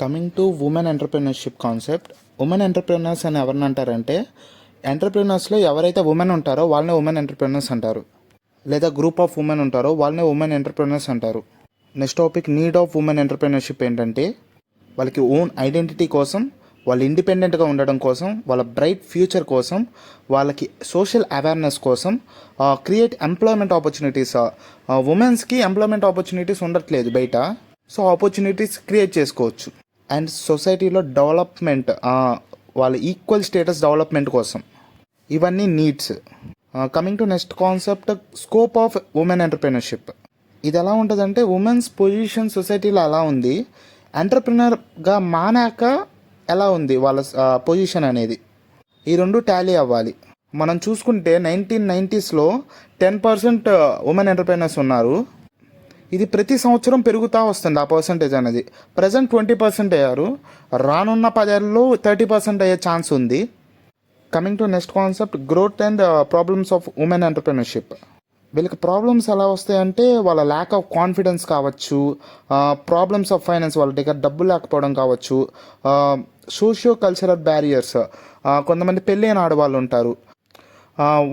Coming to women entrepreneurship concept. Women entrepreneurs అని ఎవరిని అంటారంటే, ఎంటర్‌ప్రెన్యూర్స్‌లో ఎవరైతే ఉమెన్ ఉంటారో వాళ్ళనే ఉమెన్ ఎంటర్‌ప్రెన్యూర్స్ అంటారు. లేదా గ్రూప్ ఆఫ్ ఉమెన్ ఉంటారో వాళ్ళనే ఉమెన్ ఎంటర్‌ప్రెన్యూర్స్ అంటారు. Next topic need of women entrepreneurship ఏంటంటే, వాళ్ళకి ఓన్ ఐడెంటిటీ కోసం, వాళ్ళు ఇండిపెండెంట్‌గా ఉండడం కోసం, వాళ్ళ బ్రైట్ ఫ్యూచర్ కోసం, వాళ్ళకి సోషల్ అవేర్‌నెస్ కోసం, క్రియేట్ ఎంప్లాయ్‌మెంట్ ఆపర్చునిటీస్. ఉమెన్స్‌కి ఎంప్లాయ్‌మెంట్ ఆపర్చునిటీస్ ఉండట్లేదు బయట. సో, ఆపర్చునిటీస్ క్రియేట్ చేసుకోవచ్చు. అండ్ సొసైటీలో డెవలప్మెంట్, వాళ్ళ ఈక్వల్ స్టేటస్ డెవలప్మెంట్ కోసం. ఇవన్నీ needs. Coming to next concept, scope of women entrepreneurship. ఇది ఎలా ఉంటుందంటే, ఉమెన్స్ పొజిషన్ సొసైటీలో ఎలా ఉంది, ఎంటర్‌ప్రెన్యూర్‌గా మానాక ఎలా ఉంది వాళ్ళ పొజిషన్ అనేది. ఈ రెండు టాలీ అవ్వాలి. మనం చూసుకుంటే 1990స్లో 10% ఉమెన్ ఎంటర్‌ప్రెన్యూర్స్ ఉన్నారు. ఇది ప్రతి సంవత్సరం పెరుగుతూ వస్తుంది ఆ పర్సంటేజ్ అనేది. ప్రజెంట్ 20% అయ్యారు. రానున్న 10 ఏళ్ళలో 30% అయ్యే ఛాన్స్ ఉంది. Coming to next concept, growth and problems of women entrepreneurship. వీళ్ళకి ప్రాబ్లమ్స్ ఎలా వస్తాయంటే, వాళ్ళ ల్యాక్ ఆఫ్ కాన్ఫిడెన్స్ కావచ్చు, ప్రాబ్లమ్స్ ఆఫ్ ఫైనాన్స్, వాళ్ళ దగ్గర డబ్బు లేకపోవడం కావచ్చు, సోషియో కల్చరల్ బ్యారియర్స్. కొంతమంది పెళ్ళైన ఆడవాళ్ళు ఉంటారు,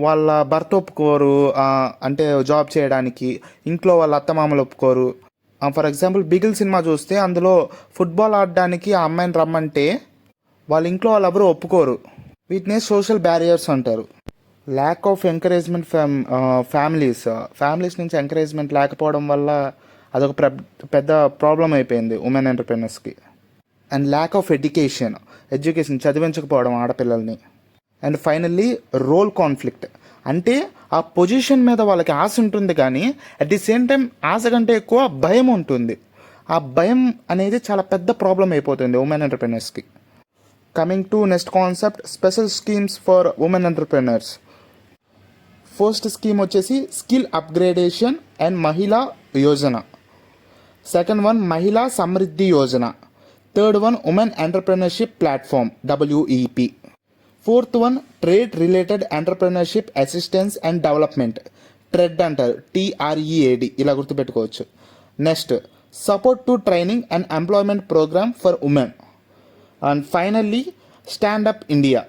వాళ్ళ భర్త ఒప్పుకోరు, అంటే జాబ్ చేయడానికి. ఇంట్లో వాళ్ళ అత్తమామలు ఒప్పుకోరు. ఫర్ ఎగ్జాంపుల్ బిగిల్ సినిమా చూస్తే అందులో ఫుట్బాల్ ఆడడానికి ఆ అమ్మాయిని రమ్మంటే వాళ్ళ ఇంట్లో వాళ్ళు ఎవరు ఒప్పుకోరు. వీటినే సోషల్ బ్యారియర్స్ అంటారు. ల్యాక్ ఆఫ్ ఎంకరేజ్మెంట్ ఫ్యామిలీస్ నుంచి ఎంకరేజ్మెంట్ లేకపోవడం వల్ల అదొక పెద్ద ప్రాబ్లం అయిపోయింది ఉమెన్ ఎంటర్‌ప్రెన్యూర్స్కి. అండ్ ల్యాక్ ఆఫ్ ఎడ్యుకేషన్ చదివించకపోవడం ఆడపిల్లల్ని. And finally role conflict. అంటే ఆ పొజిషన్ మీద వాళ్ళకి ఆశ ఉంటుంది, కానీ అట్ ది సేమ్ టైం ఆశ కంటే ఎక్కువ భయం ఉంటుంది. ఆ భయం అనేది చాలా పెద్ద ప్రాబ్లం అయిపోతుంది ఉమెన్ ఎంటర్‌ప్రెన్యూర్స్కి. Coming to next concept, special schemes for women entrepreneurs. First scheme వచ్చేసి skill upgradation and Mahila Yojana. Second one Mahila Samriddhi Yojana. Third one women entrepreneurship platform, WEP. Fourth one trade related entrepreneurship assistance and development, tread అంటారు, TREAD, ఇలా గుర్తుపెట్టుకోవచ్చు. Next support to training and employment programme for women. And finally stand up India.